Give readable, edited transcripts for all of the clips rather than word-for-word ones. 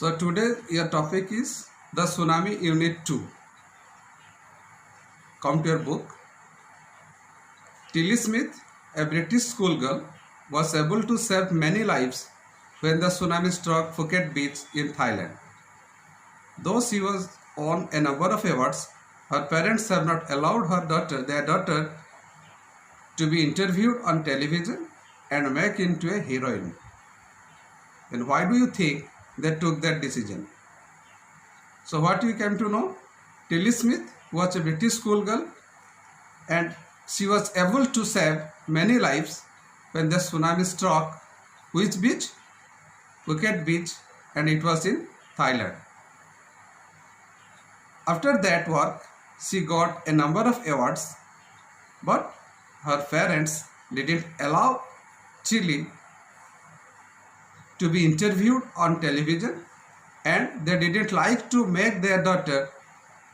So today your topic is the Tsunami Unit 2. Come to your book. Tilly Smith, a British schoolgirl, was able to save many lives when the tsunami struck Phuket Beach in Thailand. Though she was won a number of awards, her parents have not allowed their daughter, to be interviewed on television and make into a heroine. Then why do you think they took that decision? So what you came to know? Tilly Smith was a British schoolgirl and she was able to save many lives when the tsunami struck which beach? Phuket Beach, and it was in Thailand. After that work, she got a number of awards, but her parents didn't allow Tilly to be interviewed on television, and they didn't like to make their daughter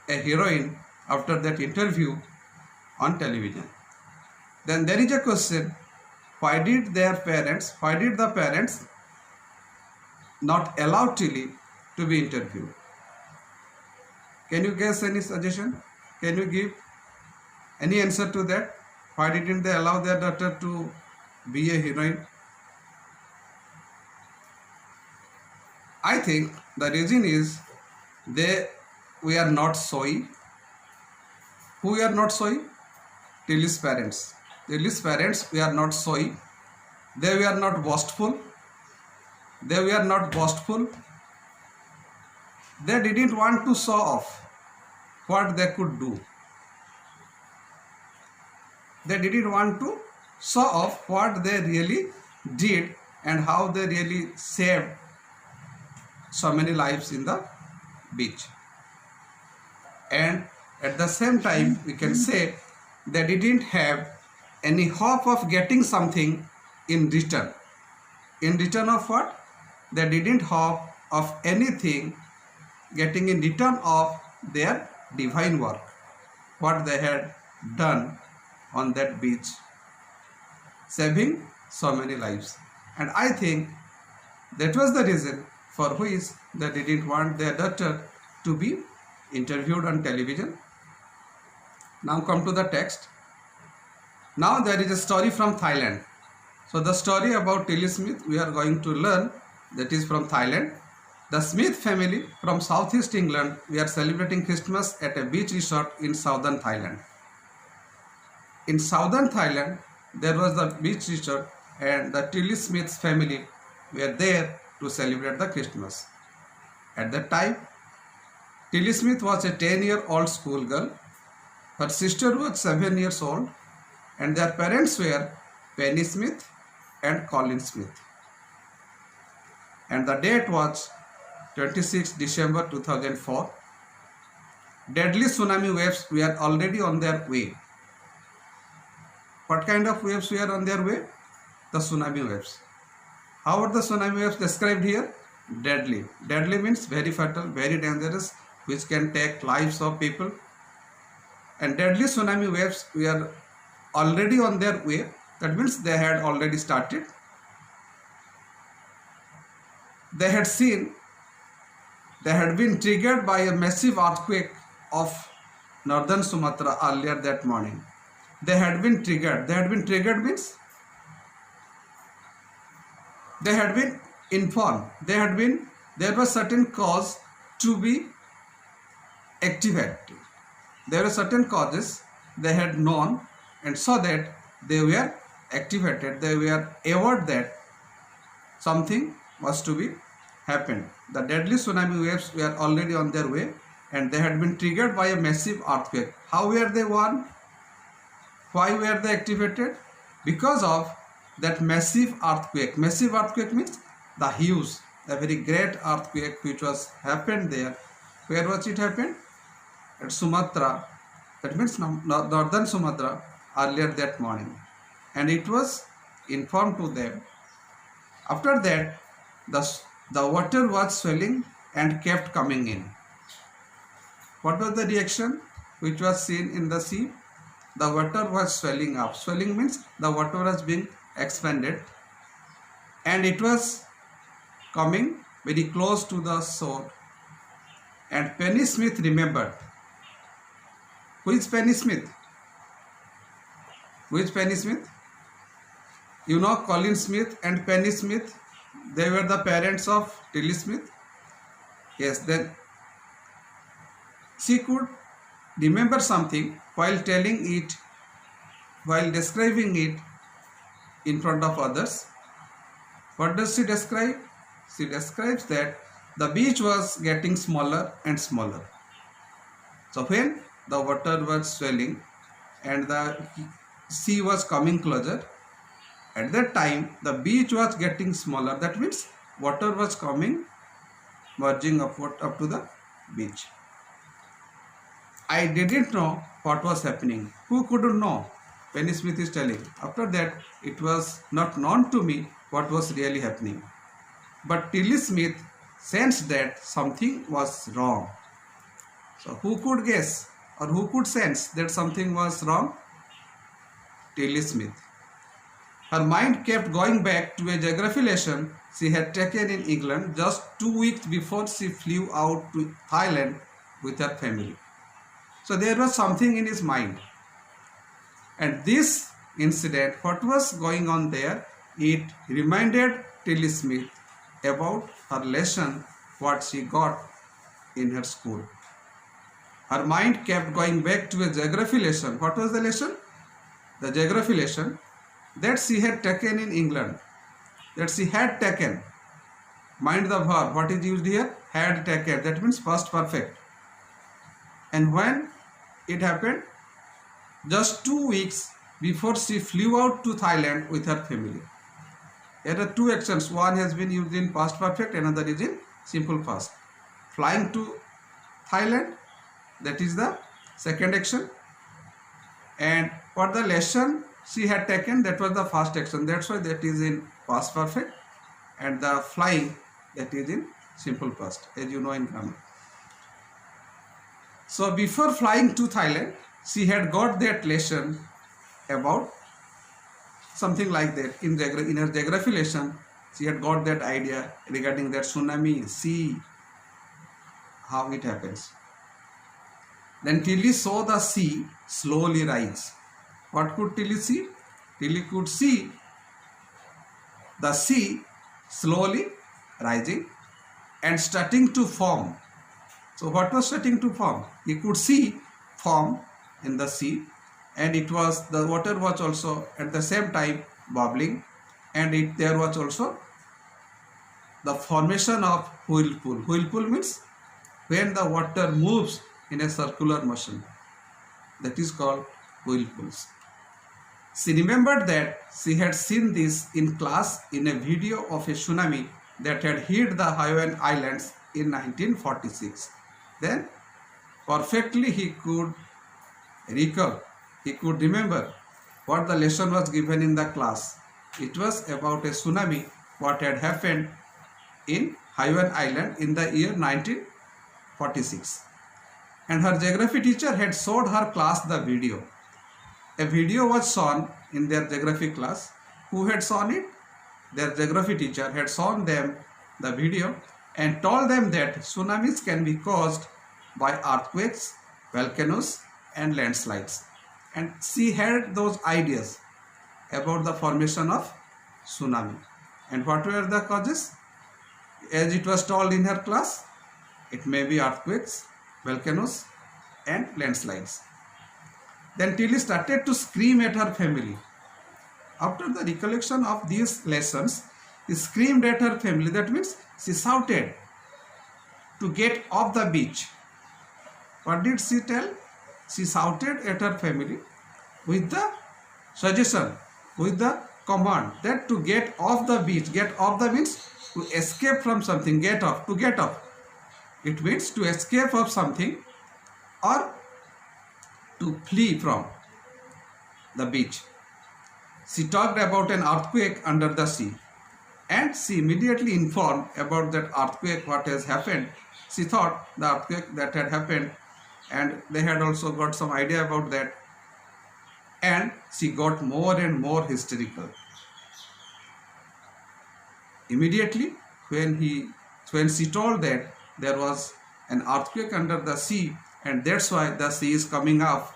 a heroine after that interview on television. Then there is a question, why did the parents not allow Tilly to be interviewed? Can you guess any suggestion? Can you give any answer to that? Why didn't they allow their daughter to be a heroine? I think the reason is we are not sorry. Who we are not sorry? Tilly's parents. Tilly's parents, we are not sorry. They were not boastful. They were not boastful. They didn't want to show off what they could do. They didn't want to show off what they really did and how they really saved so many lives in the beach. And at the same time, we can say they didn't have any hope of getting something in return. In return of what? They didn't hope of anything getting in return of their divine work, what they had done on that beach, saving so many lives. And I think that was the reason for which they didn't want their daughter to be interviewed on television. Now come to the text. Now there is a story from Thailand. So the story about Tilly Smith we are going to learn, that is from Thailand. The Smith family from southeast England, we are celebrating Christmas at a beach resort in southern Thailand. In southern Thailand, there was the beach resort and the Tilly Smith family were there to celebrate the Christmas. At that time, Tilly Smith was a 10-year-old schoolgirl. Her sister was 7 years old and their parents were Penny Smith and Colin Smith. And the date was 26 December 2004. Deadly tsunami waves were already on their way. What kind of waves were on their way? The tsunami waves. How are the tsunami waves described here? Deadly. Deadly means very fatal, very dangerous, which can take lives of people. And deadly tsunami waves were already on their way. That means they had already started. They had been triggered by a massive earthquake of northern Sumatra earlier that morning. They had been triggered. They had been triggered means they had been informed. There was certain cause to be activated. There were certain causes they had known, and so that they were activated. They were aware that something was to be happened. The deadly tsunami waves were already on their way and they had been triggered by a massive earthquake. How were they warned? Why were they activated? Because of that massive earthquake. Massive earthquake means the huge, a very great earthquake which was happened there. Where was it happened? At Sumatra. That means northern Sumatra earlier that morning. And it was informed to them. After that, the water was swelling and kept coming in. What was the reaction which was seen in the sea? The water was swelling up. Swelling means the water was being expanded and it was coming very close to the shore. And Penny Smith remembered. Who is Penny Smith? Who is Penny Smith? You know Colin Smith and Penny Smith. They were the parents of Tilly Smith. Yes, then she could remember something while describing it in front of others. What does she describe? She describes that the beach was getting smaller and smaller. So when the water was swelling and the sea was coming closer, at that time the beach was getting smaller. That means water was coming, merging upward up to the beach. I didn't know what was happening. Who couldn't know? Penny Smith is telling. After that, it was not known to me what was really happening. But Tilly Smith sensed that something was wrong. So who could guess or who could sense that something was wrong? Tilly Smith. Her mind kept going back to a geography lesson she had taken in England just 2 weeks before she flew out to Thailand with her family. So there was something in his mind. And this incident, what was going on there, it reminded Tilly Smith about her lesson, what she got in her school. Her mind kept going back to a geography lesson. What was the lesson? The geography lesson that she had taken in England. That she had taken. Mind the verb. What is used here? Had taken. That means past perfect. And when it happened? Just 2 weeks before she flew out to Thailand with her family. There are two actions. One has been used in past perfect, another is in simple past. Flying to Thailand, that is the second action. And for the lesson she had taken, that was the first action. That's why that is in past perfect. And the flying, that is in simple past, as you know in grammar. So before flying to Thailand, she had got that lesson about something like that. In her geography lesson, she had got that idea regarding that tsunami, sea, how it happens. Then Tilly saw the sea slowly rise. What could Tilly see? Tilly could see the sea slowly rising and starting to form. So what was starting to form? He could see form in the sea, and it was, the water was also at the same time bubbling, and there was also the formation of whirlpool. Whirlpool means when the water moves in a circular motion. That is called whirlpools. She remembered that she had seen this in class in a video of a tsunami that had hit the Hawaiian Islands in 1946. Then perfectly he could recall, he could remember what the lesson was given in the class. It was about a tsunami, what had happened in Hawaiian Island in the year 1946. And her geography teacher had showed her class the video. A video was shown in their geography class. Who had shown it? Their geography teacher had shown them the video and told them that tsunamis can be caused by earthquakes, volcanoes and landslides. And she had those ideas about the formation of tsunami. And what were the causes? As it was told in her class, it may be earthquakes, volcanoes and landslides. Then Tilly started to scream at her family. After the recollection of these lessons, she screamed at her family. That means she shouted to get off the beach. What did she tell? She shouted at her family with the suggestion, with the command that to get off the beach. Get off the means to escape from something. Get off, to get off. It means to escape of something or to flee from the beach. She talked about an earthquake under the sea, and she immediately informed about that earthquake, what has happened. She thought the earthquake that had happened, and they had also got some idea about that, and she got more and more hysterical. Immediately when he when she told that there was an earthquake under the sea and that's why the sea is coming up,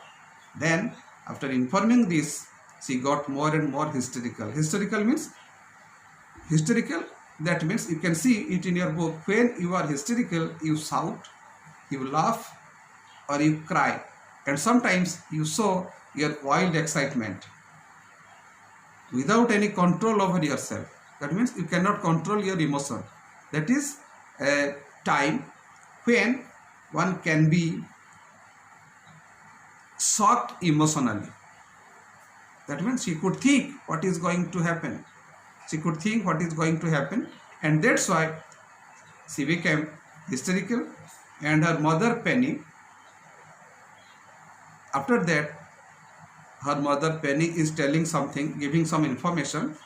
then after informing this, she got more and more hysterical. Hysterical means hysterical, that means you can see it in your book. When you are hysterical, you shout, you laugh, or you cry, and sometimes you show your wild excitement without any control over yourself. That means you cannot control your emotion. That is a time when one can be shocked emotionally. That means she could think what is going to happen. She could think what is going to happen, and that's why she became hysterical. And her mother Penny, after that, her mother Penny is telling something, giving some information.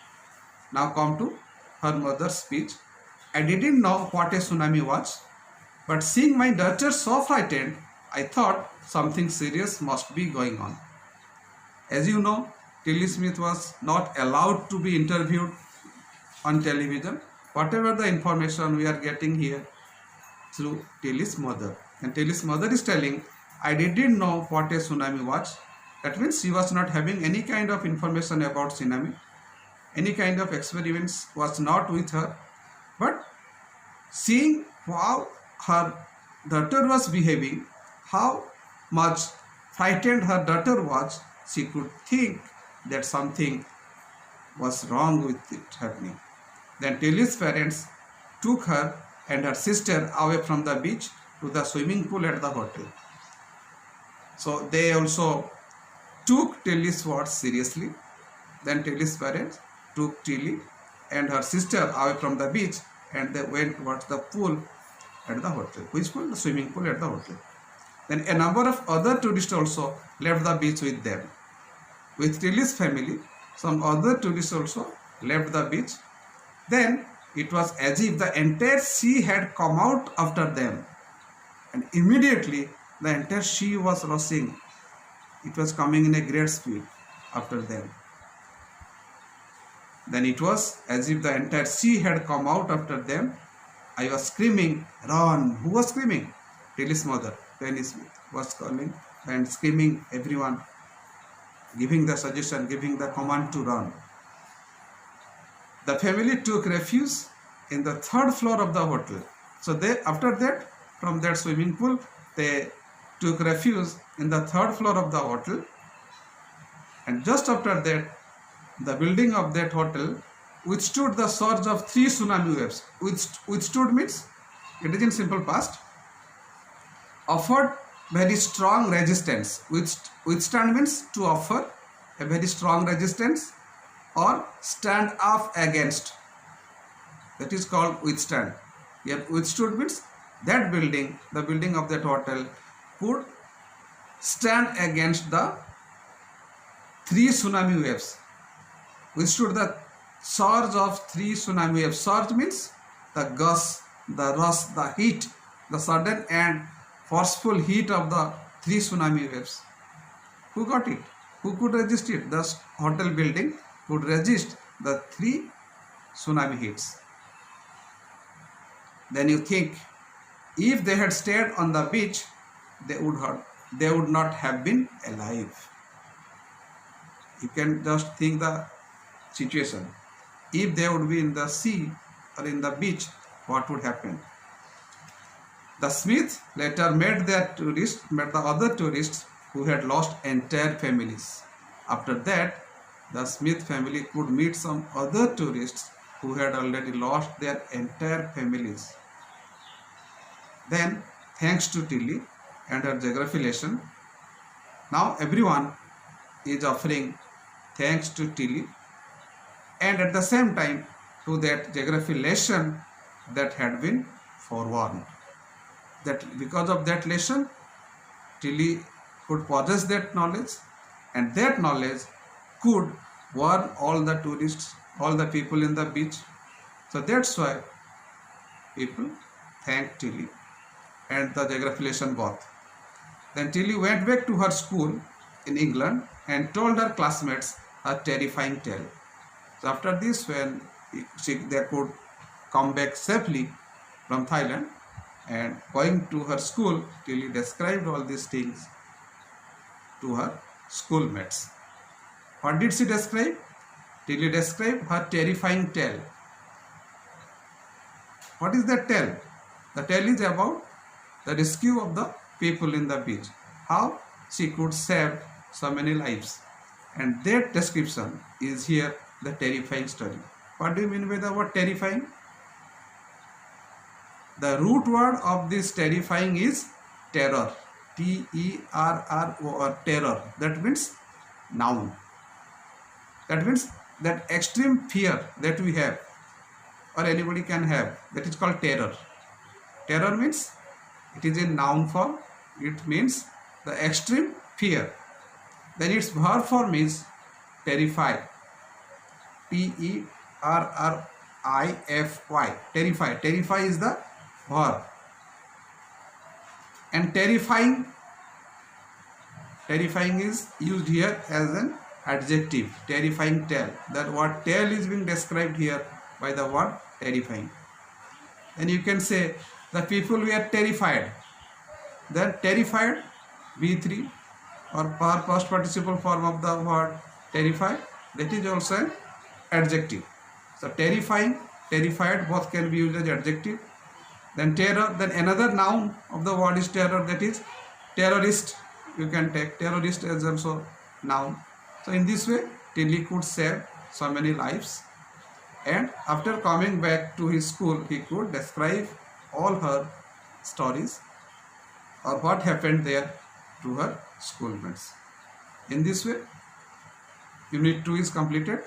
Now come to her mother's speech. I didn't know what a tsunami was, but seeing my daughter so frightened, I thought something serious must be going on. As you know, Tilly Smith was not allowed to be interviewed on television. Whatever the information we are getting here through Tilly's mother. And Tilly's mother is telling, I didn't know what a tsunami was. That means she was not having any kind of information about tsunami. Any kind of experiments was not with her. But seeing how her daughter was behaving, how much frightened her daughter was, she could think that something was wrong with it happening. Then Tilly's parents took her and her sister away from the beach to the swimming pool at the hotel. So they also took Tilly's words seriously. Then Tilly's parents took Tilly and her sister away from the beach and they went towards the pool at the hotel. Which pool? The swimming pool at the hotel. Then a number of other tourists also left the beach with them. With Tilly's family, some other tourists also left the beach. Then it was as if the entire sea had come out after them, and immediately the entire sea was rushing. It was coming in a great speed after them. Then it was as if the entire sea had come out after them. I was screaming, run! Who was screaming? Tilly's mother, Penny Smith, was calling and screaming, everyone, giving the suggestion, giving the command to run. The family took refuge in the third floor of the hotel. So they, after that, from that swimming pool, they took refuge in the third floor of the hotel. And just after that, the building of that hotel withstood the surge of 3 tsunami waves. Withstood means, it is in simple past, offered very strong resistance. Withstand means to offer a very strong resistance or stand up against. That is called withstand. Here withstood means that building, the building of that hotel, could stand against the 3 tsunami waves. Withstood the surge of 3 tsunami waves. Surge means the gust, the rush, the heat, the sudden and forceful heat of the 3 tsunami waves. Who got it? Who could resist it? The hotel building could resist the 3 tsunami hits. Then you think, if they had stayed on the beach, they would not have been alive. You can just think the situation. If they would be in the sea or in the beach, what would happen? The Smith later met the other tourists who had lost entire families. After that, the Smith family could meet some other tourists who had already lost their entire families. Then, thanks to Tilly and her geography lesson, now everyone is offering thanks to Tilly and at the same time to that geography lesson that had been forewarned. That because of that lesson, Tilly could possess that knowledge, and that knowledge could warn all the tourists, all the people in the beach. So that's why people thanked Tilly and the geography lesson both. Then Tilly went back to her school in England and told her classmates a terrifying tale. So after this, when they could come back safely, from Thailand and going to her school. Tilly described all these things to her schoolmates. What did she describe? Tilly described her terrifying tale. What is that tale? The tale is about the rescue of the people in the beach. How she could save so many lives. And that description is here, the terrifying story. What do you mean by the word terrifying? The root word of this terrifying is terror. Terror, terror. That means noun. That means that extreme fear that we have or anybody can have, that is called terror. Terror means it is in noun form. It means the extreme fear. Then its verb form is terrify. Terrify. Terrify. Terrify is the verb. And terrifying is used here as an adjective. Terrifying tale. That word tale is being described here by the word terrifying. Then you can say the people were terrified. Then terrified, V3 or past participle form of the word terrified, that is also an adjective. So terrifying, terrified, both can be used as adjective. Then terror, then another noun of the word is terror, that is terrorist. You can take terrorist as also noun. So in this way, Tilly could save so many lives, and after coming back to his school, he could describe all her stories or what happened there to her schoolmates. In this way, Unit 2 is completed.